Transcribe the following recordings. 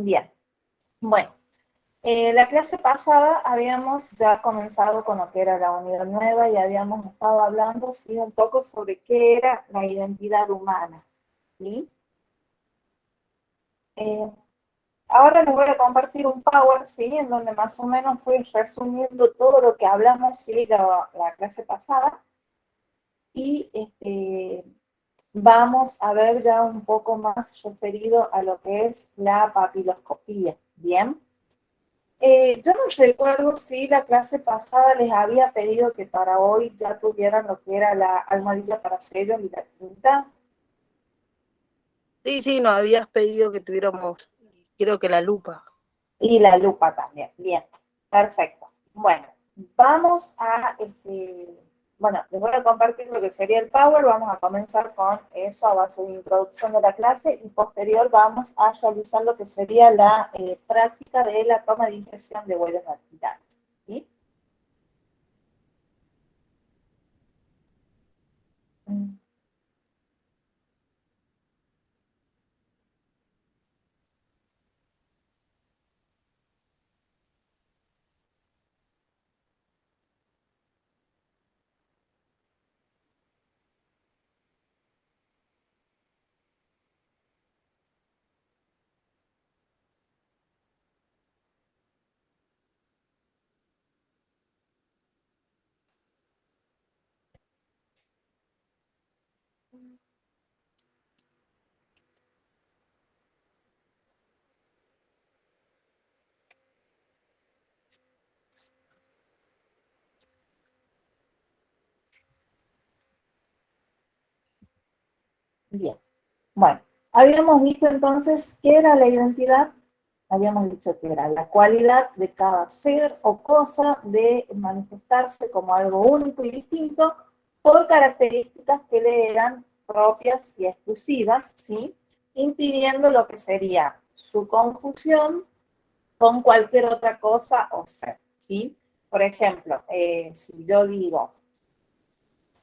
Bien, bueno, la clase pasada habíamos ya comenzado con lo que era la unidad nueva y habíamos estado hablando, sí, un poco sobre qué era la identidad humana, ¿sí? Ahora les voy a compartir un Power, ¿sí? En donde más o menos fui resumiendo todo lo que hablamos, ¿sí? La clase pasada. Y vamos a ver ya un poco más referido a lo que es la papiloscopía, ¿bien? Yo no recuerdo si la clase pasada les había pedido que para hoy ya tuvieran lo que era la almohadilla para sellos y la tinta. Sí, nos habías pedido que tuviéramos, creo que la lupa. Y la lupa también, bien, perfecto. Bueno, vamos a, bueno, les voy a compartir lo que sería el Power, vamos a comenzar con eso a base de introducción de la clase y posterior vamos a realizar lo que sería la práctica de la toma de impresión de huellas dactilares, ¿sí? Bien, bueno, habíamos visto entonces qué era la identidad, habíamos dicho que era la cualidad de cada ser o cosa de manifestarse como algo único y distinto por características que le eran propias y exclusivas, ¿sí? Impidiendo lo que sería su confusión con cualquier otra cosa o ser, ¿sí? Por ejemplo, si yo digo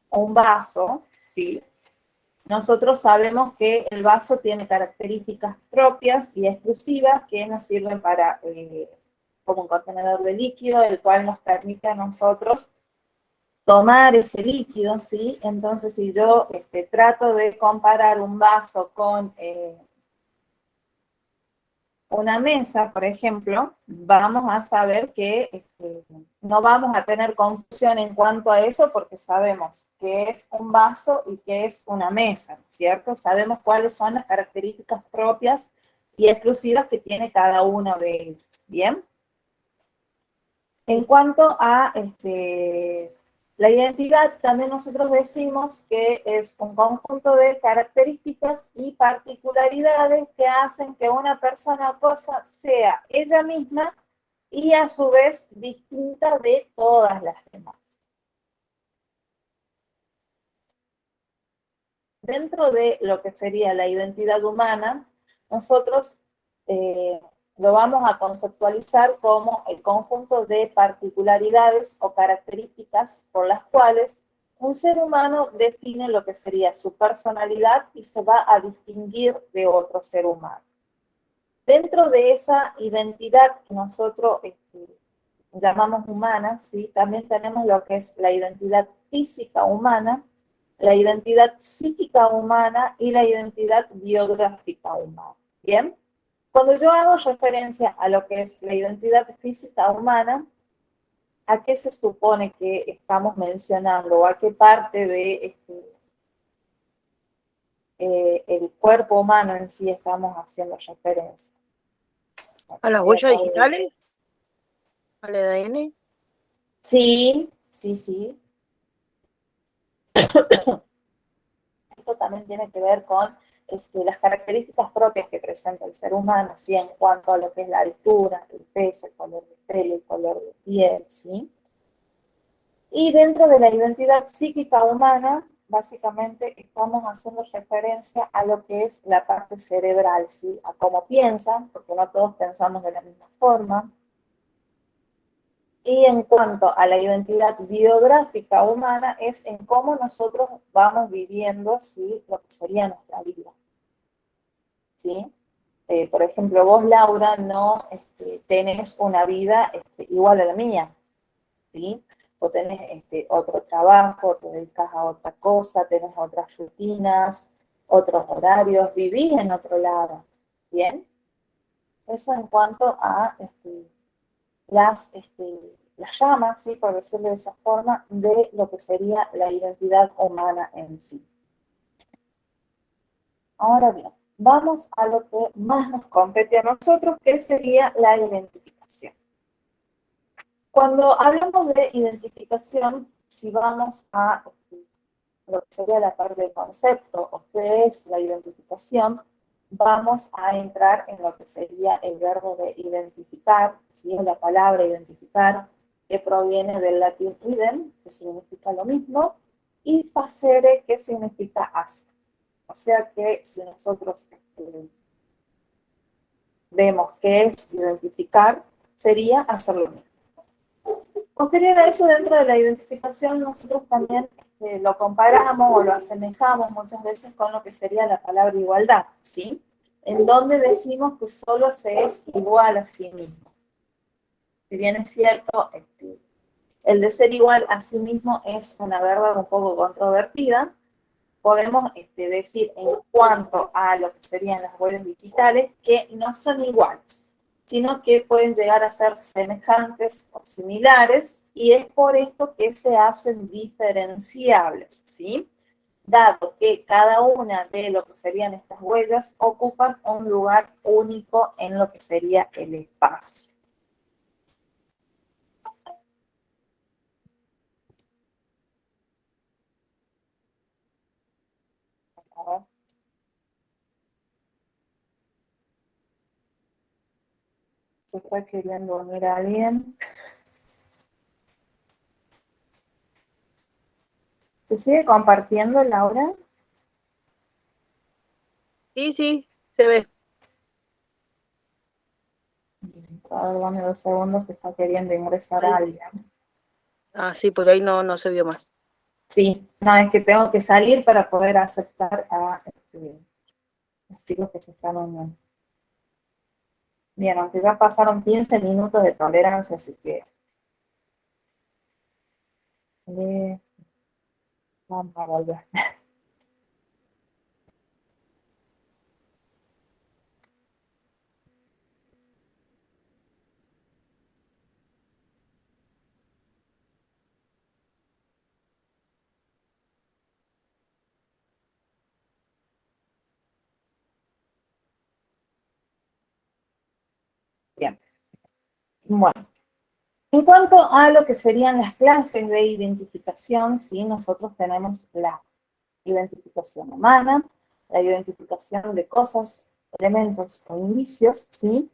un vaso, ¿sí? Nosotros sabemos que el vaso tiene características propias y exclusivas que nos sirven para, como un contenedor de líquido, el cual nos permite a nosotros tomar ese líquido, ¿sí? Entonces, si yo trato de comparar un vaso con una mesa, por ejemplo, vamos a saber que no vamos a tener confusión en cuanto a eso porque sabemos qué es un vaso y qué es una mesa, ¿cierto? Sabemos cuáles son las características propias y exclusivas que tiene cada uno de ellos, ¿bien? En cuanto a la identidad, también nosotros decimos que es un conjunto de características y particularidades que hacen que una persona o cosa sea ella misma y a su vez distinta de todas las demás. Dentro de lo que sería la identidad humana, nosotros lo vamos a conceptualizar como el conjunto de particularidades o características por las cuales un ser humano define lo que sería su personalidad y se va a distinguir de otro ser humano. Dentro de esa identidad que nosotros llamamos humana, ¿sí? También tenemos lo que es la identidad física humana, la identidad psíquica humana y la identidad biográfica humana. ¿Bien? Cuando yo hago referencia a lo que es la identidad física humana, ¿a qué se supone que estamos mencionando o a qué parte de el cuerpo humano en sí estamos haciendo referencia? ¿A las huellas digitales? ¿Al ADN? Sí, sí, sí. Esto también tiene que ver con las características propias que presenta el ser humano, ¿sí? En cuanto a lo que es la altura, el peso, el color de pelo, el color de piel, ¿sí? Y dentro de la identidad psíquica humana, básicamente estamos haciendo referencia a lo que es la parte cerebral, ¿sí? A cómo piensan, porque no todos pensamos de la misma forma. Y en cuanto a la identidad biográfica humana, es en cómo nosotros vamos viviendo, ¿sí? Lo que sería nuestra vida, ¿sí? Por ejemplo, vos, Laura, no tenés una vida igual a la mía, ¿sí? O tenés otro trabajo, te dedicas a otra cosa, tenés otras rutinas, otros horarios, vivís en otro lado, ¿bien? Eso en cuanto a las llamas, ¿sí? Por decirlo de esa forma, de lo que sería la identidad humana en sí. Ahora bien, vamos a lo que más nos compete a nosotros, que sería la identificación. Cuando hablamos de identificación, si vamos a lo que sería la parte del concepto, o qué es la identificación, vamos a entrar en lo que sería el verbo de identificar, ¿sí? La palabra identificar, que proviene del latín idem, que significa lo mismo, y facere, que significa hacer. O sea que si nosotros vemos qué es identificar, sería hacer lo mismo. Posterior a eso, dentro de la identificación, nosotros también lo comparamos o lo asemejamos muchas veces con lo que sería la palabra igualdad, ¿sí? En donde decimos que solo se es igual a sí mismo. Si bien es cierto, el de ser igual a sí mismo es una verdad un poco controvertida, podemos decir en cuanto a lo que serían las huellas digitales que no son iguales, sino que pueden llegar a ser semejantes o similares, y es por esto que se hacen diferenciables, ¿sí? Dado que cada una de lo que serían estas huellas ocupan un lugar único en lo que sería el espacio. A ver. Se está queriendo unir a alguien. ¿Se sigue compartiendo, Laura? Sí, sí, se ve. A ver, dame 2 segundos que está queriendo ingresar a alguien. Ah, sí, porque ahí no se vio más. Sí, no, es que tengo que salir para poder aceptar a los chicos que se están uniendo. Bien, aunque ya pasaron 15 minutos de tolerancia, así que vamos a volver. Bien, bueno. En cuanto a lo que serían las clases de identificación, ¿sí? Nosotros tenemos la identificación humana, la identificación de cosas, elementos o indicios, ¿sí?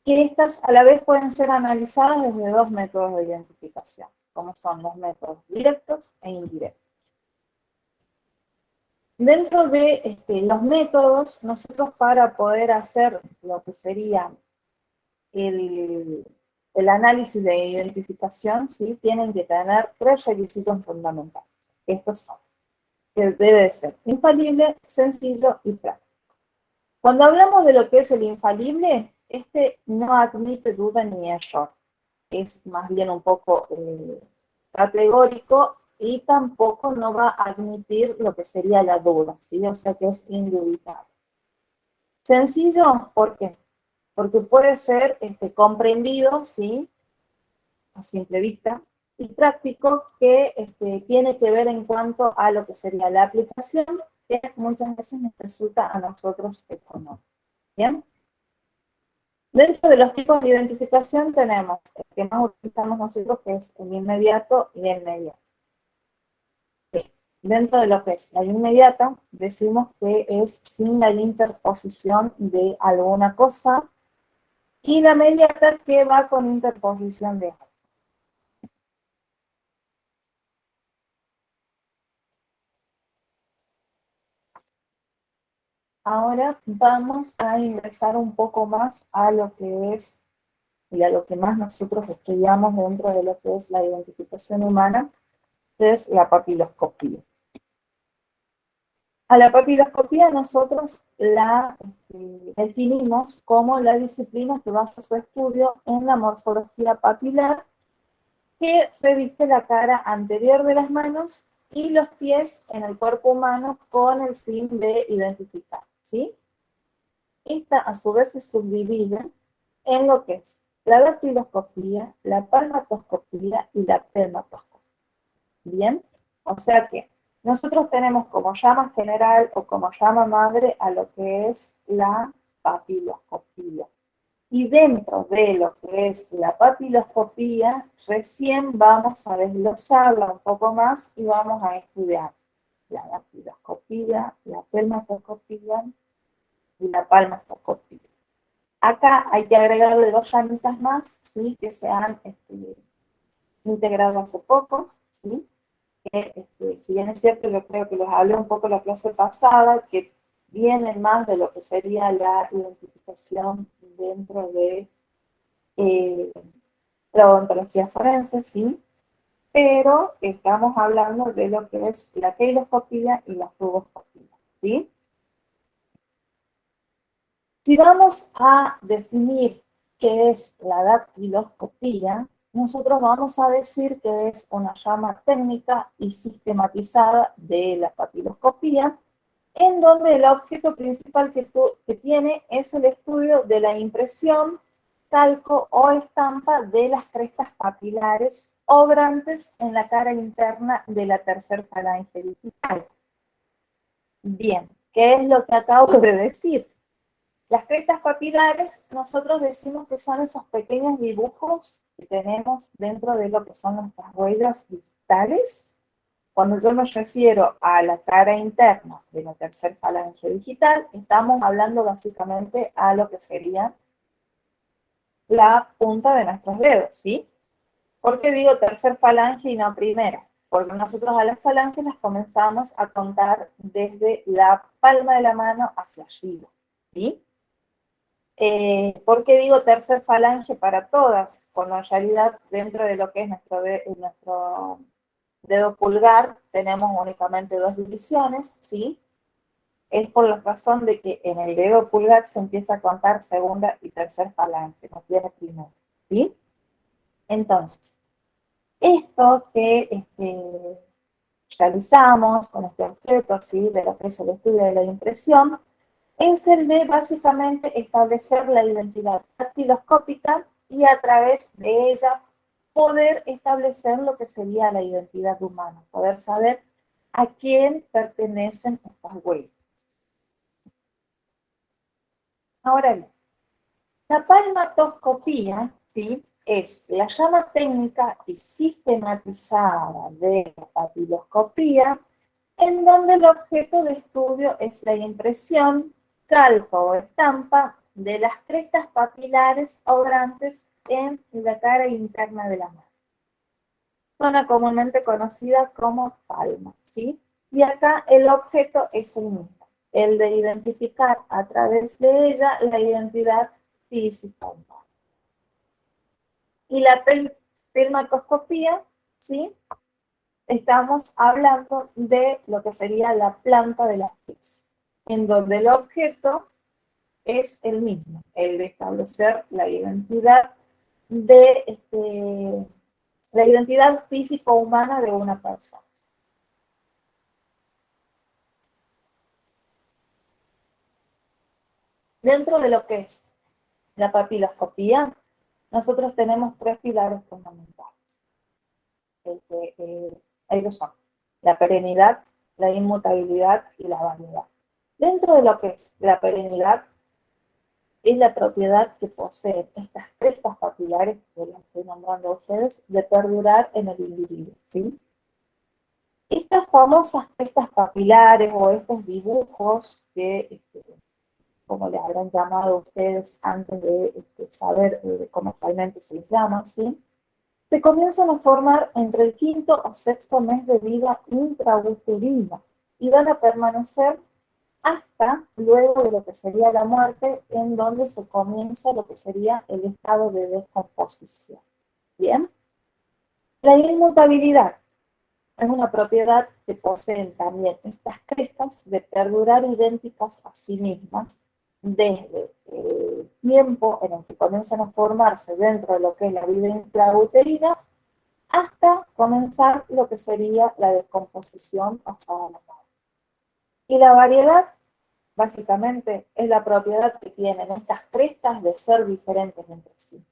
Que estas a la vez pueden ser analizadas desde 2 métodos de identificación, como son los métodos directos e indirectos. Dentro de los métodos, nosotros para poder hacer lo que sería el análisis de identificación, ¿sí? Tienen que tener 3 requisitos fundamentales. Estos son, que debe de ser infalible, sencillo y práctico. Cuando hablamos de lo que es el infalible, no admite duda ni error. Es más bien un poco categórico, y tampoco no va a admitir lo que sería la duda, ¿sí? O sea que es indubitable. Sencillo, ¿por qué? Porque puede ser comprendido, ¿sí? A simple vista, y práctico, que tiene que ver en cuanto a lo que sería la aplicación, que muchas veces nos resulta a nosotros económico. ¿Bien? Dentro de los tipos de identificación tenemos el que más utilizamos nosotros, que es el inmediato y el mediato. Dentro de lo que es la inmediata, decimos que es sin la interposición de alguna cosa, y la mediata que va con interposición de algo. Ahora vamos a ingresar un poco más a lo que es y a lo que más nosotros estudiamos dentro de lo que es la identificación humana, que es la papiloscopía. A la papiloscopía nosotros la definimos como la disciplina que basa su estudio en la morfología papilar que reviste la cara anterior de las manos y los pies en el cuerpo humano con el fin de identificar, ¿sí? Esta a su vez se subdivide en lo que es la dactiloscopía, la palmatoscopía y la pelmatoscopía. ¿Bien? O sea que nosotros tenemos como llama general o como llama madre a lo que es la papiloscopía. Y dentro de lo que es la papiloscopía, recién vamos a desglosarla un poco más y vamos a estudiar la dactiloscopía, la pelmatoscopía y la palmatoscopía. Acá hay que agregarle dos llamitas más, ¿sí? Que se han integrado hace poco, ¿sí? Si bien es cierto, yo creo que les hablé un poco la clase pasada, que vienen más de lo que sería la identificación dentro de la odontología forense, ¿sí? Pero estamos hablando de lo que es la keiloscopía y la fleboscopía, ¿sí? Si vamos a definir qué es la dactiloscopía, nosotros vamos a decir que es una rama técnica y sistematizada de la papiloscopía, en donde el objeto principal que tiene es el estudio de la impresión, calco o estampa de las crestas papilares obrantes en la cara interna de la tercer falange digital. Bien, ¿qué es lo que acabo de decir? Las crestas papilares, nosotros decimos que son esos pequeños dibujos que tenemos dentro de lo que son nuestras huellas digitales. Cuando yo me refiero a la cara interna de la tercer falange digital, estamos hablando básicamente a lo que sería la punta de nuestros dedos, ¿sí? ¿Por qué digo tercer falange y no primera? Porque nosotros a las falanges las comenzamos a contar desde la palma de la mano hacia arriba, ¿sí? ¿Por qué digo tercer falange para todas? Cuando en realidad dentro de lo que es nuestro dedo pulgar tenemos únicamente dos divisiones, ¿sí? Es por la razón de que en el dedo pulgar se empieza a contar segunda y tercer falange, no tiene primero, ¿sí? Entonces, esto que realizamos con este objeto, ¿sí? De lo que es el estudio de la impresión, es el de básicamente establecer la identidad dactiloscópica y a través de ella poder establecer lo que sería la identidad humana, poder saber a quién pertenecen estas huellas. Ahora bien, la palmatoscopía, ¿sí? Es la rama técnica y sistematizada de la papiloscopía, en donde el objeto de estudio es la impresión, calco o estampa de las crestas papilares obrantes en la cara interna de la mano. Zona comúnmente conocida como palma, ¿sí? Y acá el objeto es el mismo, el de identificar a través de ella la identidad física humana. Y la pelmatoscopía, ¿sí? Estamos hablando de lo que sería la planta de las pies, en donde el objeto es el mismo, el de establecer la identidad la identidad físico-humana de una persona. Dentro de lo que es la papiloscopía, nosotros tenemos tres pilares fundamentales. Ellos son la perennidad, la inmutabilidad y la variedad. Dentro de lo que es la perennidad, es la propiedad que poseen estas crestas papilares, que las estoy nombrando a ustedes, de perdurar en el individuo, ¿sí? Estas famosas crestas papilares o estos dibujos que, como le habrán llamado ustedes antes de saber cómo realmente se les llama, ¿sí? Se comienzan a formar entre el quinto o sexto mes de vida intrauterina y van a permanecer hasta luego de lo que sería la muerte, en donde se comienza lo que sería el estado de descomposición. ¿Bien? La inmutabilidad. es una propiedad que poseen también estas crestas de perdurar idénticas a sí mismas desde el tiempo en el que comienzan a formarse dentro de lo que es la vida intrauterina hasta comenzar lo que sería la descomposición pasada la muerte. Y la variedad, básicamente, es la propiedad que tienen estas crestas de ser diferentes entre sí.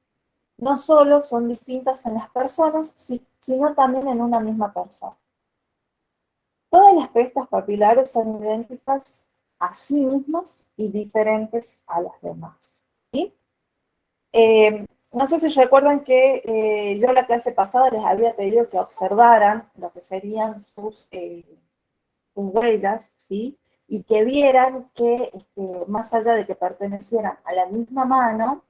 No solo son distintas en las personas, sino también en una misma persona. Todas las crestas papilares son idénticas a sí mismas y diferentes a las demás. ¿Sí? No sé si recuerdan que yo la clase pasada les había pedido que observaran lo que serían sus huellas, ¿sí? Y que vieran que más allá de que pertenecieran a la misma mano,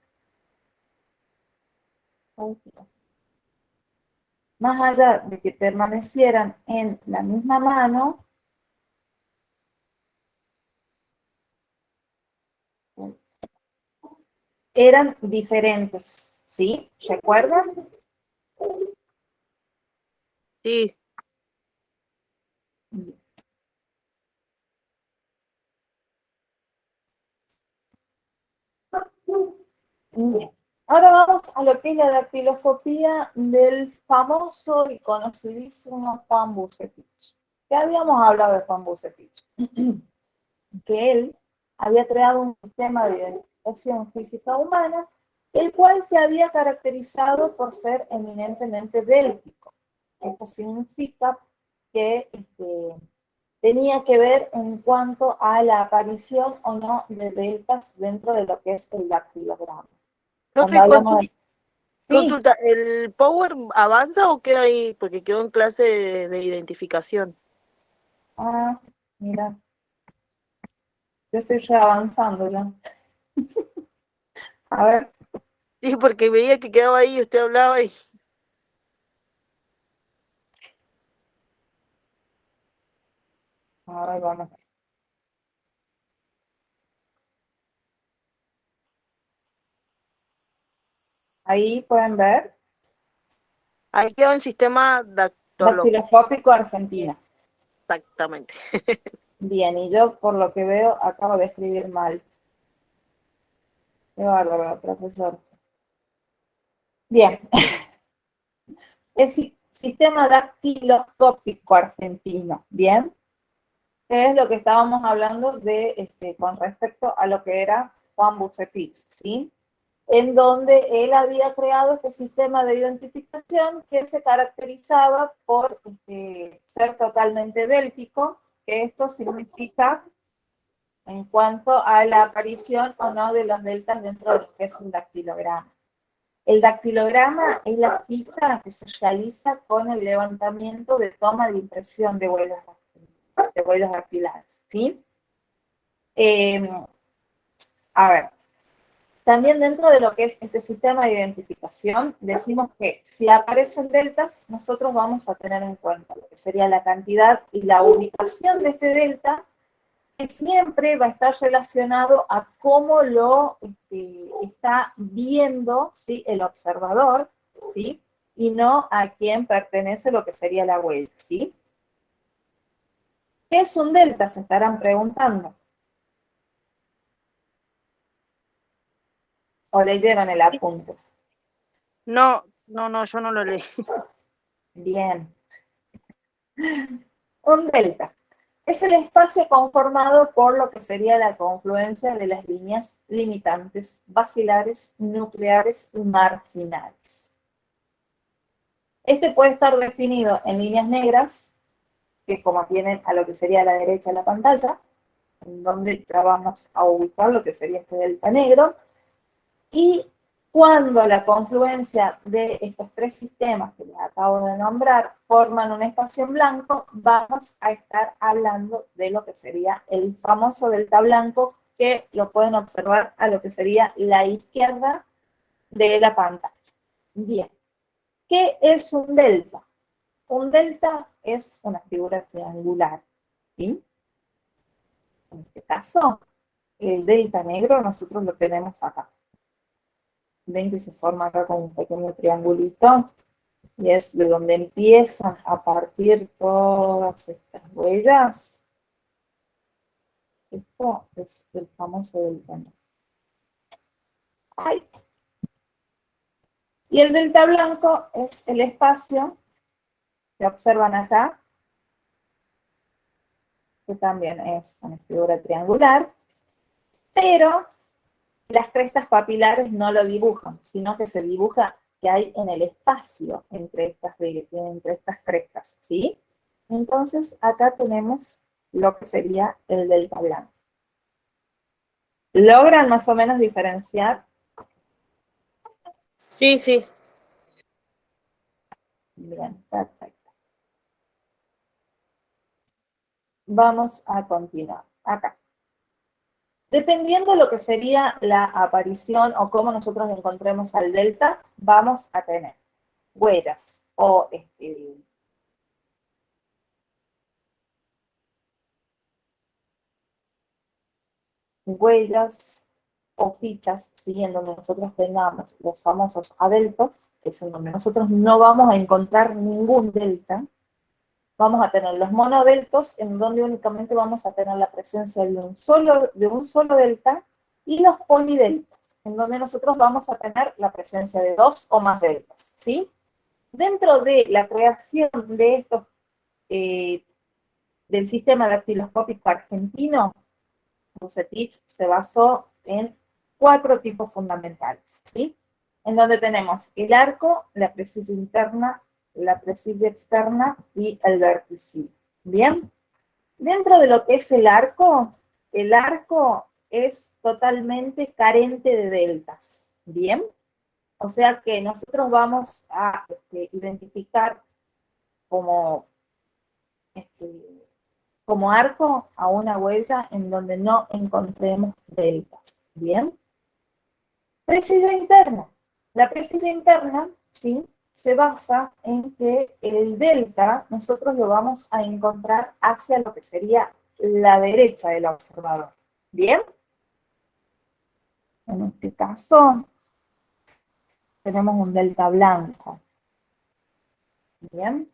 más allá de que permanecieran en la misma mano, eran diferentes, ¿sí? ¿Recuerdan? Sí, Bien. Ahora vamos a lo que es la dactiloscopía del famoso y conocidísimo Juan Bucetich. Ya habíamos hablado de Juan Bucetich, que él había creado un sistema de identificación física humana, el cual se había caracterizado por ser eminentemente bélgico. Esto significa que tenía que ver en cuanto a la aparición o no de deltas dentro de lo que es el dactilograma. Cuando profe, hablamos de... Sí, consulta, ¿el Power avanza o queda ahí? Porque quedó en clase de identificación. ah, mira, yo estoy ya avanzando ya. A ver, Sí, porque veía que quedaba ahí y usted hablaba y... ahora vamos. Ahí pueden ver, Ahí quedó en sistema dactológico. dactiloscópico Argentina. Exactamente. Bien, y yo por lo que veo acabo de escribir mal. Qué bárbaro, profesor. Bien, el sistema dactiloscópico argentino, ¿bien? Que es lo que estábamos hablando de, con respecto a lo que era Juan Bucetich, ¿sí? En donde él había creado este sistema de identificación que se caracterizaba por ser totalmente bélgico, que esto significa en cuanto a la aparición o no de los deltas dentro de lo que es un dactilograma. El dactilograma es la ficha que se realiza con el levantamiento de toma de impresión de huellas dactilares, ¿sí? A ver, también dentro de lo que es este sistema de identificación, decimos que si aparecen deltas, nosotros vamos a tener en cuenta lo que sería la cantidad y la ubicación de este delta, que siempre va a estar relacionado a cómo lo está viendo, ¿sí?, el observador, ¿sí?, y no a quién pertenece lo que sería la huella, ¿sí? ¿Qué es un delta? Se estarán preguntando. ¿O leyeron el apunte? No, no, no, yo no lo leí. Bien. Un delta es el espacio conformado por lo que sería la confluencia de las líneas limitantes, basilares, nucleares y marginales. Este puede estar definido en líneas negras, que como tienen a lo que sería a la derecha de la pantalla, en donde ya vamos a ubicar lo que sería este delta negro, y cuando la confluencia de estos tres sistemas que les acabo de nombrar forman un espacio en blanco, vamos a estar hablando de lo que sería el famoso delta blanco, que lo pueden observar a lo que sería la izquierda de la pantalla. Bien, ¿qué es un delta? Un delta es una figura triangular, ¿sí? En este caso, el delta negro nosotros lo tenemos acá. Ven que se forma acá con un pequeño triangulito. y es de donde empiezan a partir todas estas huellas. Esto es el famoso delta. Ay. Y el delta blanco es el espacio que observan acá, que también es una figura triangular, pero las crestas papilares no lo dibujan, sino que se dibuja que hay en el espacio entre estas crestas, ¿sí? Entonces, acá tenemos lo que sería el delta blanco. ¿Logran más o menos diferenciar? Sí, sí. Bien, perfecto. Vamos a continuar. Acá. Dependiendo de lo que sería la aparición o cómo nosotros encontremos al delta, vamos a tener huellas o huellas o fichas, siguiendo donde nosotros tengamos los famosos adeltos, que es en donde nosotros no vamos a encontrar ningún delta. Vamos a tener los monodeltos, en donde únicamente vamos a tener la presencia de un solo delta, y los polideltos, en donde nosotros vamos a tener la presencia de dos o más deltas, ¿sí? Dentro de la creación de estos, del sistema dactiloscópico argentino, Bucetich se basó en 4 tipos fundamentales, ¿sí? En donde tenemos el arco, la presilla interna, la presilla externa y el verticil. ¿Bien? Dentro de lo que es el arco es totalmente carente de deltas. ¿Bien? O sea que nosotros vamos a identificar como, como arco a una huella en donde no encontremos deltas. ¿Bien? Presilla interna. La presilla interna, ¿sí?, se basa en que el delta nosotros lo vamos a encontrar hacia lo que sería la derecha del observador. ¿Bien? En este caso, tenemos un delta blanco. ¿Bien?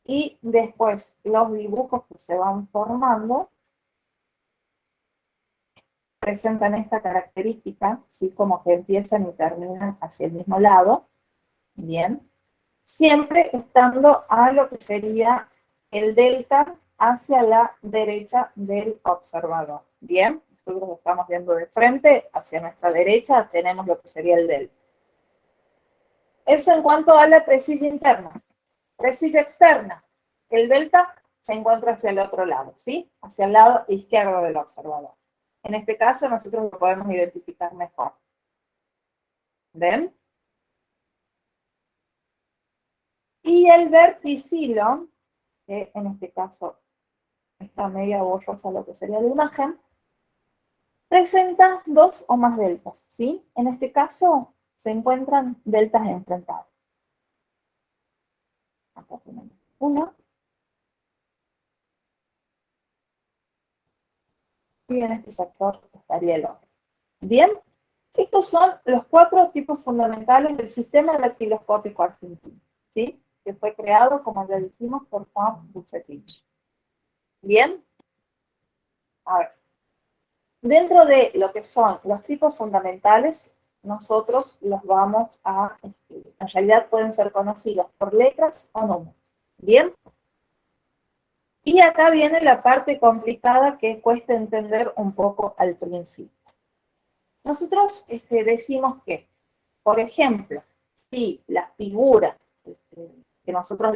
Y después los dibujos que se van formando presentan esta característica, ¿sí?, como que empiezan y terminan hacia el mismo lado. Bien. Siempre estando a lo que sería el delta hacia la derecha del observador. Bien, nosotros estamos viendo de frente, hacia nuestra derecha tenemos lo que sería el delta. Eso en cuanto a la presilla interna. Presilla externa. El delta se encuentra hacia el otro lado, ¿sí? Hacia el lado izquierdo del observador. En este caso nosotros lo podemos identificar mejor. ¿Ven? Y el verticilo, que en este caso está media borrosa lo que sería la imagen, presenta 2 o más deltas, ¿sí? En este caso se encuentran deltas enfrentadas. Acá tenemos uno. Y en este sector estaría el otro. Bien, estos son los 4 tipos fundamentales del sistema dactiloscópico argentino, ¿sí?, que fue creado, como ya dijimos, por Juan Bucetich. Bien, a ver. Dentro de lo que son los tipos fundamentales, nosotros los vamos a, en realidad pueden ser conocidos por letras o números. ¿Bien? Y acá viene la parte complicada que cuesta entender un poco al principio. Nosotros decimos que, por ejemplo, si la figura que nosotros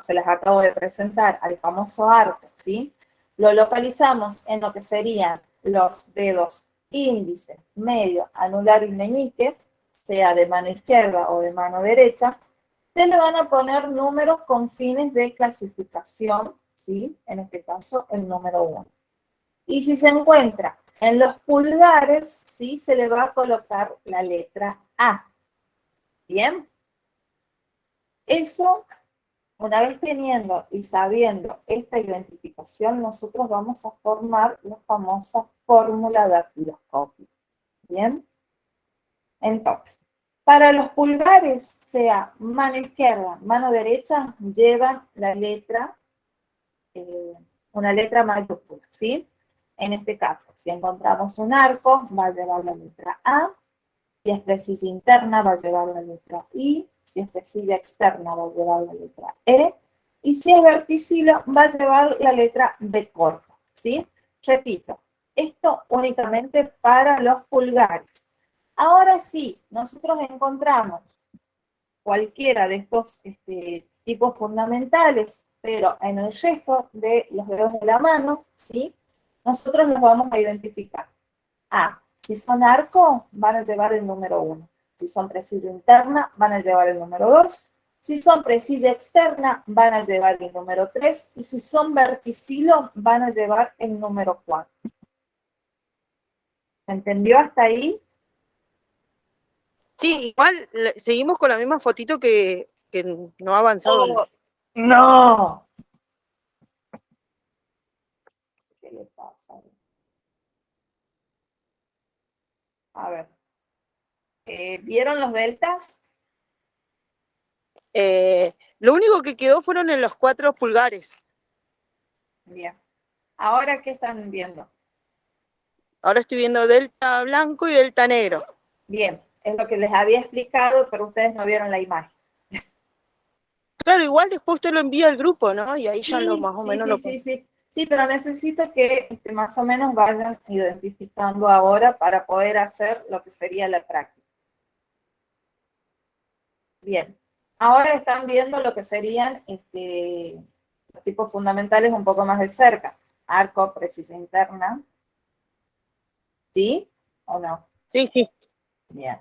se las acabo de presentar al famoso arco, ¿sí?, lo localizamos en lo que serían los dedos índice, medio, anular y meñique, sea de mano izquierda o de mano derecha, se le van a poner números con fines de clasificación, ¿sí?, en este caso el número 1. Y si se encuentra en los pulgares, ¿sí?, se le va a colocar la letra A. ¿Bien? Eso, una vez teniendo y sabiendo esta identificación, nosotros vamos a formar la famosa fórmula dactiloscópica. ¿Bien? Entonces, Para los pulgares, sea mano izquierda, mano derecha, llevan la letra, una letra mayúscula, ¿sí? En este caso, si encontramos un arco, va a llevar la letra A. Si es presilla interna, va a llevar la letra I. Si es presilla externa, va a llevar la letra E. Y si es verticilo, va a llevar la letra B corta, ¿sí? Repito, esto únicamente para los pulgares. Ahora sí, nosotros encontramos cualquiera de estos tipos fundamentales, pero en el resto de los dedos de la mano, ¿sí? Nosotros los vamos a identificar. Si son arco, van a llevar el número 1. Si son presilla interna, van a llevar el número 2. Si son presilla externa, van a llevar el número 3. Y si son verticilo, van a llevar el número 4. ¿Se entendió hasta ahí? Sí, igual seguimos con la misma fotito que no ha avanzado. Oh, no. ¿Qué le pasa? A ver. ¿Vieron los deltas? Lo único que quedó fueron en los 4 pulgares. Bien. Ahora, ¿qué están viendo? Ahora estoy viendo delta blanco y delta negro. Bien, es lo que les había explicado, pero ustedes no vieron la imagen. Claro, igual después usted lo envía al grupo, ¿no? Y ahí ya lo Sí, más o sí, menos sí, lo... sí, sí. Sí, pero necesito que más o menos vayan identificando ahora para poder hacer lo que sería la práctica. Bien, ahora están viendo lo que serían los tipos fundamentales un poco más de cerca. Arco, precisión interna. ¿Sí o no? Sí, sí. Bien.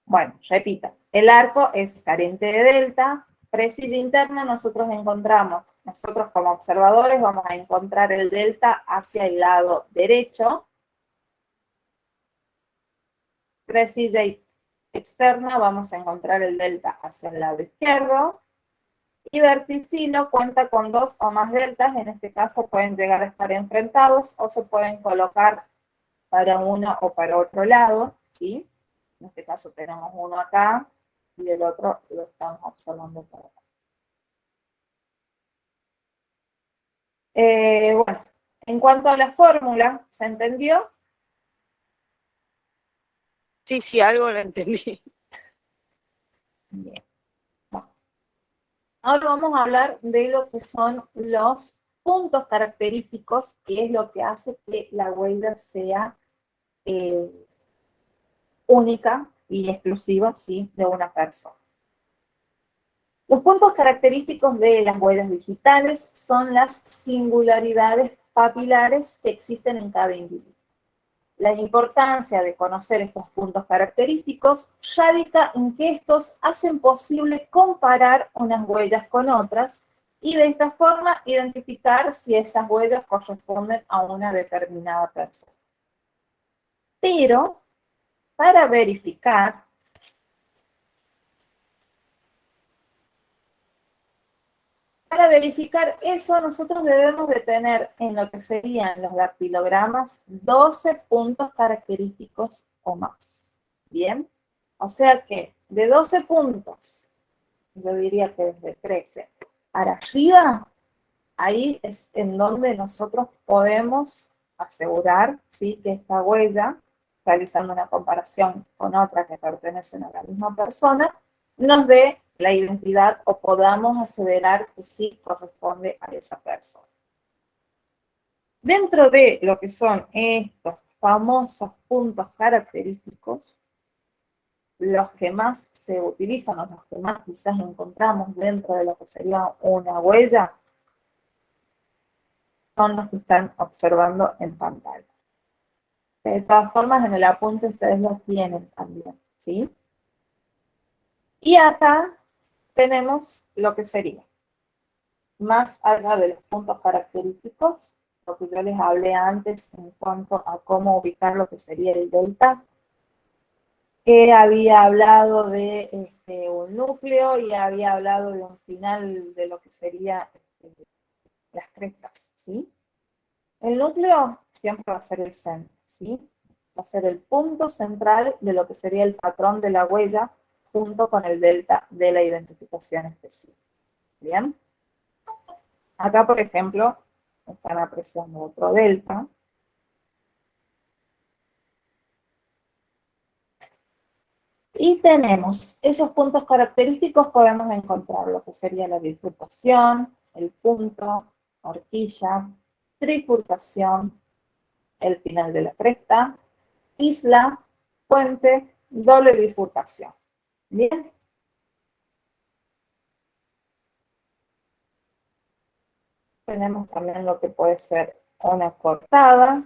Bueno, repita. El arco es carente de delta. Presilla interna nosotros como observadores vamos a encontrar el delta hacia el lado derecho. Presilla externa vamos a encontrar el delta hacia el lado izquierdo. Y verticilo cuenta con 2 o más deltas, en este caso pueden llegar a estar enfrentados o se pueden colocar para uno o para otro lado, ¿sí? En este caso tenemos uno acá y el otro lo estamos observando por acá. Bueno, en cuanto a la fórmula, ¿se entendió? Sí, sí, algo lo entendí. Bien. Bueno. Ahora vamos a hablar de lo que son los puntos característicos, que es lo que hace que la huella sea única y exclusiva, ¿sí?, de una persona. Los puntos característicos de las huellas digitales son las singularidades papilares que existen en cada individuo. La importancia de conocer estos puntos característicos radica en que estos hacen posible comparar unas huellas con otras y de esta forma identificar si esas huellas corresponden a una determinada persona. Pero, para verificar eso, nosotros debemos de tener en lo que serían los dactilogramas 12 puntos característicos o más. ¿Bien? O sea que de 12 puntos, yo diría que desde 13 para arriba, ahí es en donde nosotros podemos asegurar, ¿sí?, que esta huella, realizando una comparación con otra que pertenecen a la misma persona, nos dé la identidad o podamos aseverar que sí corresponde a esa persona. Dentro de lo que son estos famosos puntos característicos, los que más se utilizan o los que más quizás encontramos dentro de lo que sería una huella son los que están observando en pantalla. De todas formas, en el apunte ustedes lo tienen también, ¿sí? Y acá tenemos lo que sería, más allá de los puntos característicos, lo que yo les hablé antes en cuanto a cómo ubicar lo que sería el delta, que había hablado de un núcleo y había hablado de un final de lo que sería las crestas, ¿sí? El núcleo siempre va a ser el centro, ¿sí? Va a ser el punto central de lo que sería el patrón de la huella junto con el delta de la identificación específica. ¿Bien? Acá, por ejemplo, están apreciando otro delta. Y tenemos esos puntos característicos, podemos encontrar lo que sería la bifurcación, el punto, horquilla, trifurcación, el final de la cresta, isla, puente, doble bifurcación. Bien. Tenemos también lo que puede ser una cortada.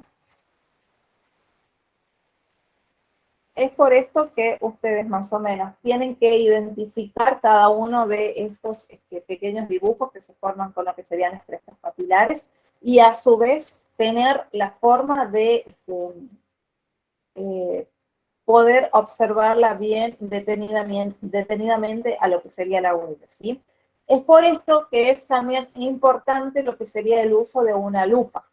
Es por esto que ustedes más o menos tienen que identificar cada uno de estos pequeños dibujos que se forman con lo que serían las crestas papilares y a su vez tener la forma de poder observarla bien detenidamente a lo que sería la huella, ¿sí? Es por esto que es también importante lo que sería el uso de una lupa.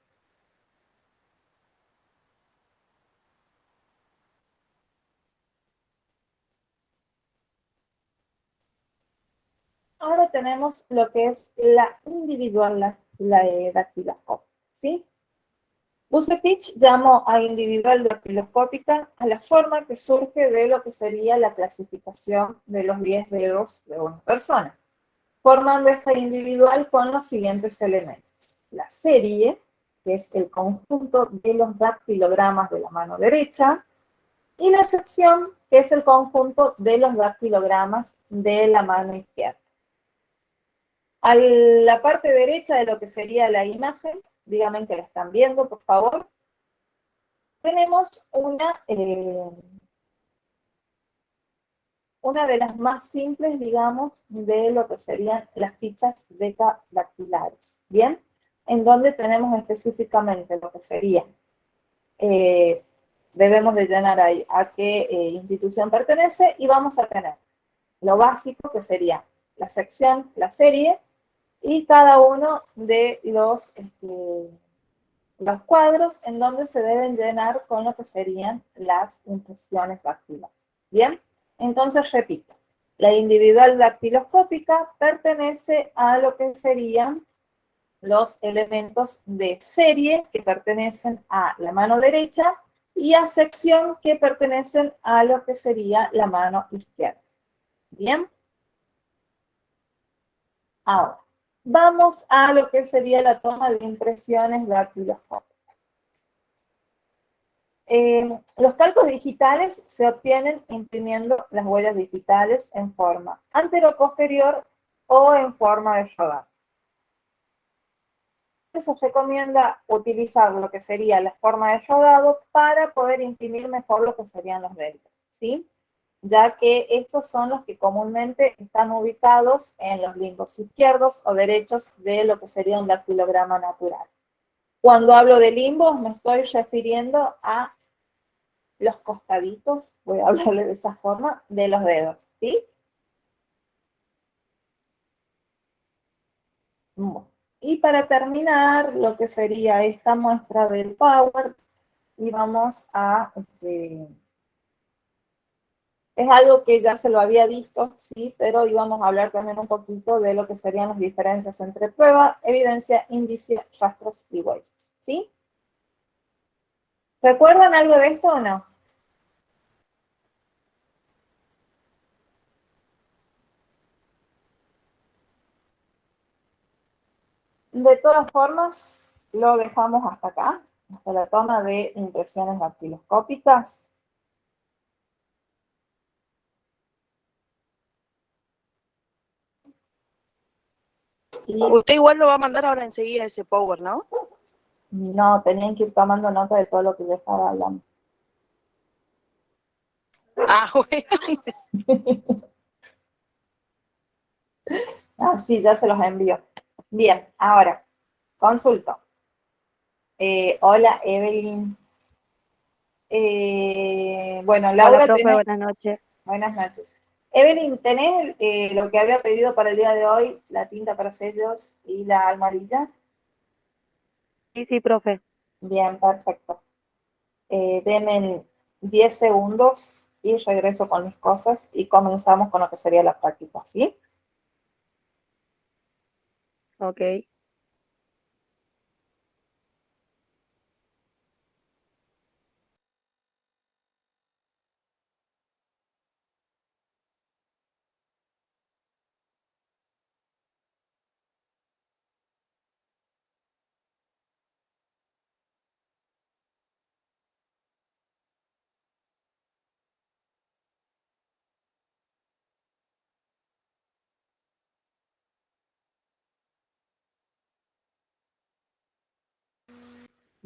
Ahora tenemos lo que es la individual dactiloscópica, ¿sí? Bucetich llamó a individual dactiloscópica a la forma que surge de lo que sería la clasificación de los 10 dedos de una persona, formando esta individual con los siguientes elementos. La serie, que es el conjunto de los dactilogramas de la mano derecha, y la sección, que es el conjunto de los dactilogramas de la mano izquierda. A la parte derecha de lo que sería la imagen, díganme que la están viendo, por favor, tenemos una de las más simples, digamos, de lo que serían las fichas dactilares, ¿bien? En donde tenemos específicamente lo que sería, debemos de llenar ahí a qué institución pertenece y vamos a tener lo básico que sería la sección, la serie, y cada uno de los cuadros en donde se deben llenar con lo que serían las impresiones dactilares. ¿Bien? Entonces, repito, la individual dactiloscópica pertenece a lo que serían los elementos de serie que pertenecen a la mano derecha y a sección que pertenecen a lo que sería la mano izquierda. ¿Bien? Ahora, vamos a lo que sería la toma de impresiones dactiloscópicas. Los calcos digitales se obtienen imprimiendo las huellas digitales en forma antero-posterior o en forma de rodado. Se recomienda utilizar lo que sería la forma de rodado para poder imprimir mejor lo que serían los deltas, ¿sí? Ya que estos son los que comúnmente están ubicados en los limbos izquierdos o derechos de lo que sería un dactilograma natural. Cuando hablo de limbos me estoy refiriendo a los costaditos, voy a hablarle de esa forma, de los dedos, ¿sí? Bueno, y para terminar, lo que sería esta muestra del Power, y vamos a, es algo que ya se lo había visto, sí, pero íbamos a hablar también un poquito de lo que serían las diferencias entre prueba, evidencia, índice, rastros y huellas, ¿sí? ¿Recuerdan algo de esto o no? De todas formas, lo dejamos hasta acá, hasta la toma de impresiones dactiloscópicas. Y Usted igual lo va a mandar ahora enseguida ese Power, ¿no? no, tenían que ir tomando nota de todo lo que yo estaba hablando. Ah, bueno. Ah, sí, ya se los envío. Bien, ahora, consulto. Hola, Evelyn. Bueno, Hola, Laura, profe, tenés... buenas noches. Buenas noches. Evelyn, ¿tenés lo que había pedido para el día de hoy? La tinta para sellos y la almohadilla. Sí, profe. Bien, perfecto. denme 10 segundos y regreso con mis cosas y comenzamos con lo que sería la práctica, ¿sí? Ok.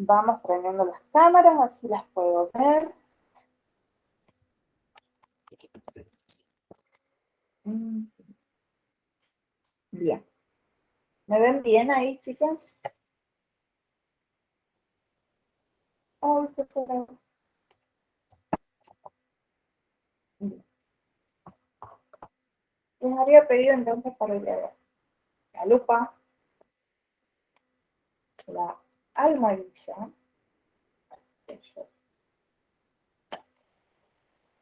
Vamos prendiendo las cámaras, así las puedo ver. Bien. ¿Me ven bien ahí, chicas? Ay, qué feo. Bien. Les había pedido entonces para leer la lupa, la almohadilla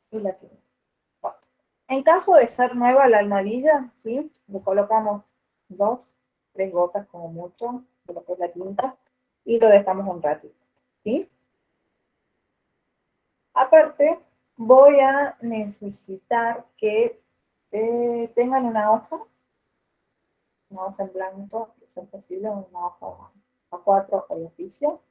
y la tinta. Bueno, en caso de ser nueva la almohadilla, ¿sí? Le colocamos 2, 3 gotas como mucho de lo que es la tinta y lo dejamos un ratito, ¿sí? Aparte, voy a necesitar que tengan una hoja en blanco, si es posible, una hoja A4 o de oficio.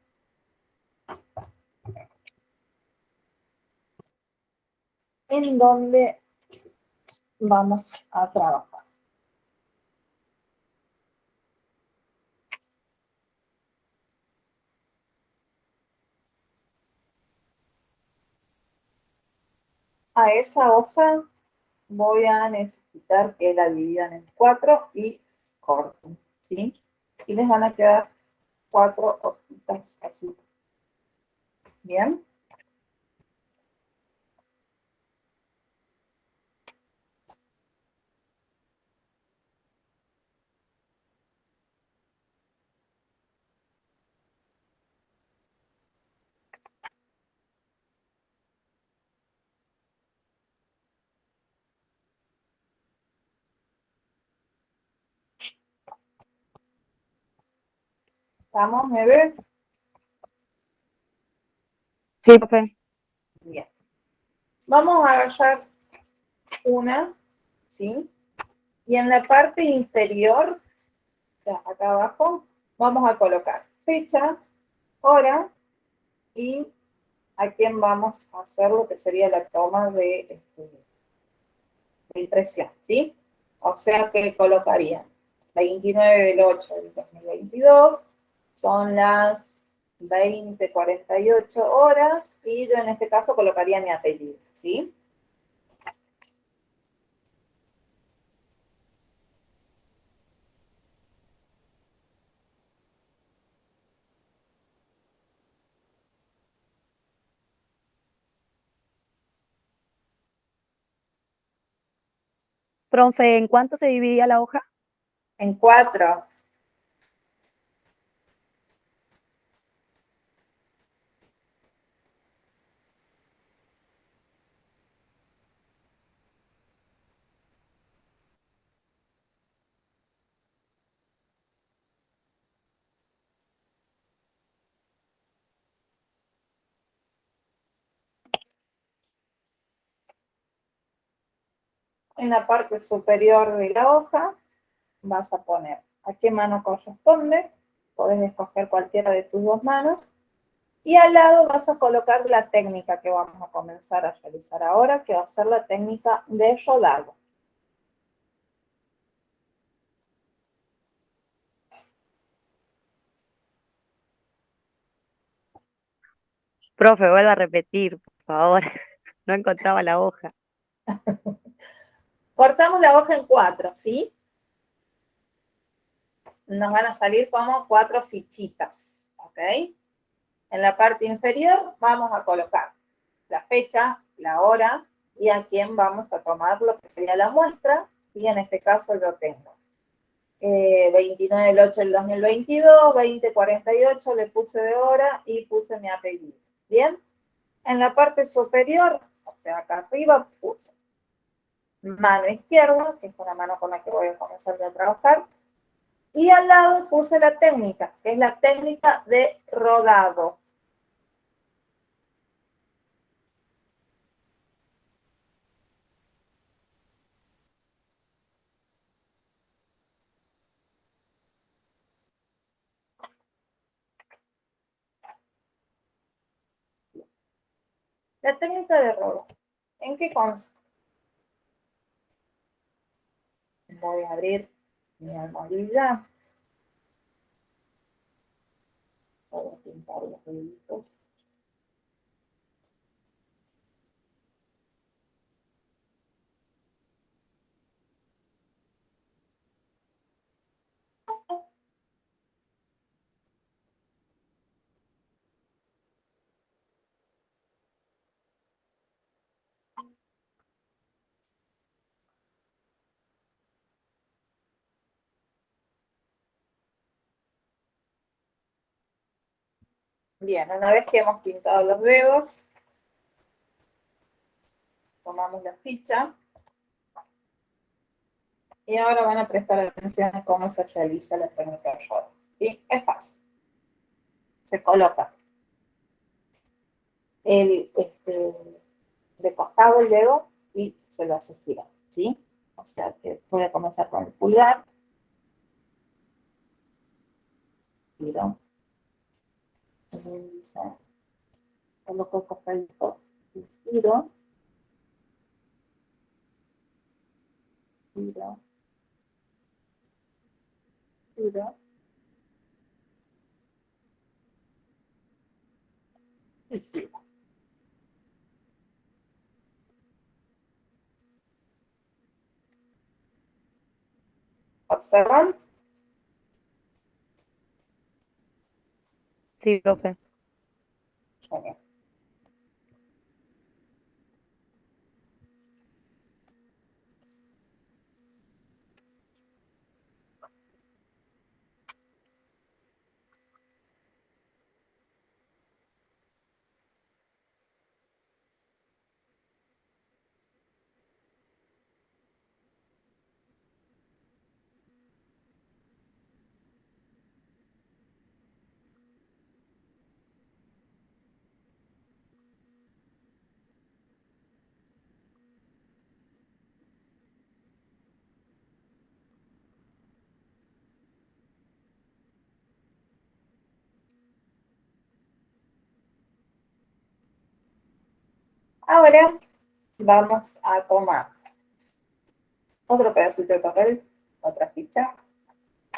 En donde vamos a trabajar. A esa hoja voy a necesitar que la dividan en 4 y corten, ¿sí? Y les van a quedar 4 hojitas así. ¿Bien? ¿Estamos, me ven? Sí, profe. Bien. Vamos a agarrar una, ¿sí? Y en la parte inferior, acá abajo, vamos a colocar fecha, hora y a quién vamos a hacer lo que sería la toma de impresión, ¿sí? O sea que colocarían 29 del 8 del 2022, son las 20:48 horas y yo en este caso colocaría mi apellido, ¿sí? Profe, ¿en cuánto se dividía la hoja? En 4. En la parte superior de la hoja vas a poner a qué mano corresponde, podés escoger cualquiera de tus dos manos, y al lado vas a colocar la técnica que vamos a comenzar a realizar ahora, que va a ser la técnica de rodado. Profe, vuelva a repetir, por favor. No encontraba la hoja. Cortamos la hoja en 4, ¿sí? Nos van a salir como 4 fichitas, ¿ok? En la parte inferior vamos a colocar la fecha, la hora y a quién vamos a tomar lo que sería la muestra, y en este caso yo tengo 29 del 8 del 2022, 20:48 le puse de hora y puse mi apellido. ¿Bien? En la parte superior, o sea, acá arriba, puse mano izquierda, que es una mano con la que voy a comenzar a trabajar, y al lado puse la técnica, que es la técnica de rodado. La técnica de rodado, ¿en qué consta? Voy a abrir mi almohadilla. Voy a pintar los deditos. Bien, una vez que hemos pintado los dedos, tomamos la ficha y ahora van a prestar atención a cómo se realiza la técnica de rodado. ¿Sí? Es fácil. Se coloca el, de costado el dedo y se lo hace girar. ¿Sí? O sea que voy a comenzar con el pulgar. Giro. Coloco el costadito y giro. Giro. Giro. Y giro. ¿Observan? Sí, profe. Genial. Ahora vamos a tomar otro pedacito de papel, otra ficha.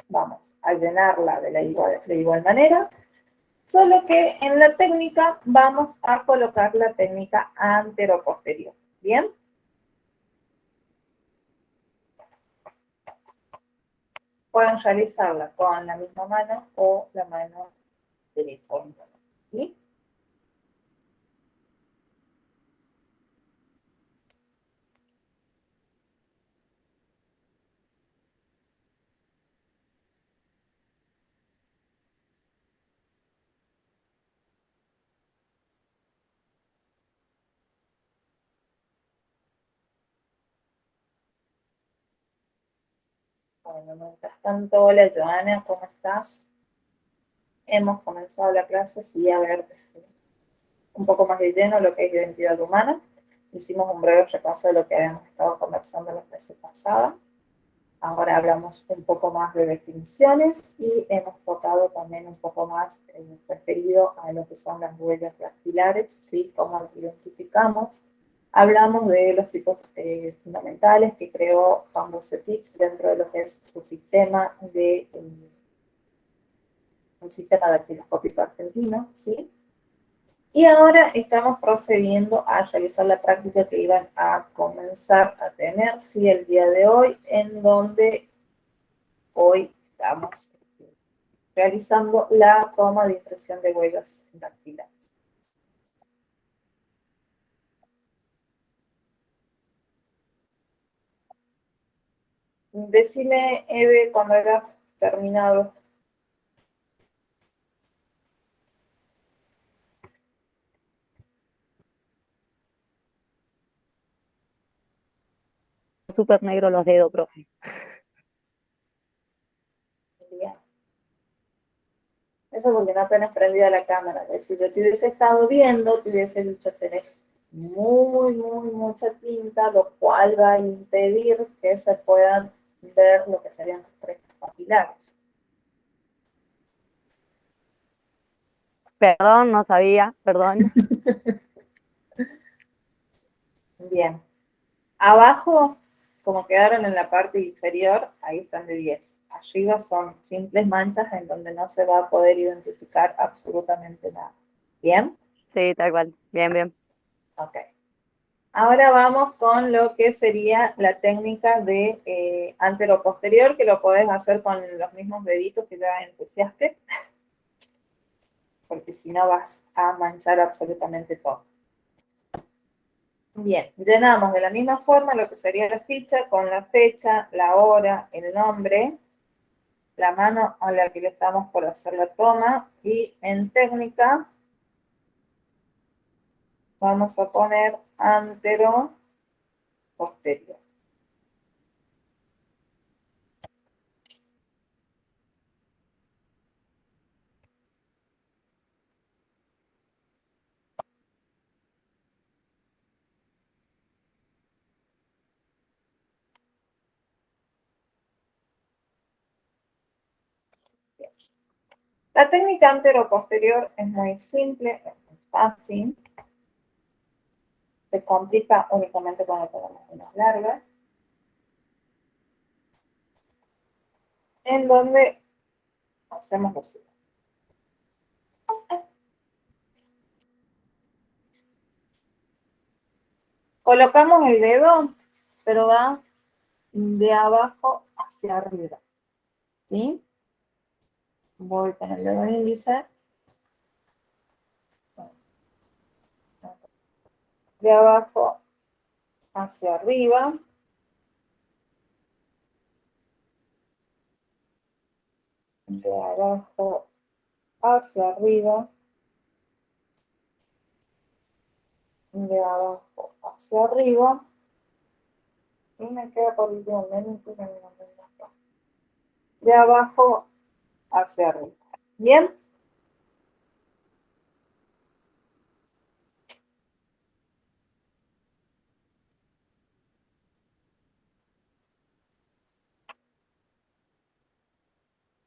Vamos a llenarla de igual manera, solo que en la técnica vamos a colocar la técnica antero-posterior. ¿Bien? Pueden realizarla con la misma mano o la mano derecha. ¿Sí? Bueno, mientras tanto, hola Joana, ¿cómo estás? Hemos comenzado la clase, sí, a ver un poco más de lleno lo que es identidad humana. Hicimos un breve repaso de lo que habíamos estado conversando la clase pasada. Ahora hablamos un poco más de definiciones y hemos tocado también un poco más referido a lo que son las huellas dactilares, ¿sí? Cómo las identificamos. Hablamos de los tipos fundamentales que creó Juan Bucetich dentro de lo que es su sistema de un sistema dactiloscópico argentino, ¿sí? Y ahora estamos procediendo a realizar la práctica que iban a comenzar a tener, sí, el día de hoy, en donde hoy estamos realizando la toma de impresión de huellas dactilares. Decime, Eve, cuando hayas terminado. súper negro los dedos, profe. Bien. Eso porque no tenés prendida la cámara. Es decir, yo te hubiese estado viendo, te hubiese dicho, tenés mucha tinta, lo cual va a impedir que se puedan ver lo que serían los restos papilares. Perdón, no sabía, perdón. Bien. Abajo, como quedaron en la parte inferior, ahí están de 10. Arriba son simples manchas en donde no se va a poder identificar absolutamente nada. ¿Bien? Sí, tal cual. Bien, bien. Ok. Ahora vamos con lo que sería la técnica de antero-posterior, que lo podés hacer con los mismos deditos que ya ensuciaste, porque si no vas a manchar absolutamente todo. Bien, llenamos de la misma forma lo que sería la ficha con la fecha, la hora, el nombre, la mano a la que le estamos por hacer la toma y en técnica vamos a poner antero-posterior. La técnica antero-posterior es muy simple, es muy fácil. Se complica únicamente cuando tenemos unas largas, en donde hacemos lo siguiente. Colocamos el dedo, pero va de abajo hacia arriba, ¿sí? Voy con el dedo índice, de abajo hacia arriba, de abajo hacia arriba, de abajo hacia arriba, y me queda por último de abajo hacia arriba. ¿Bien?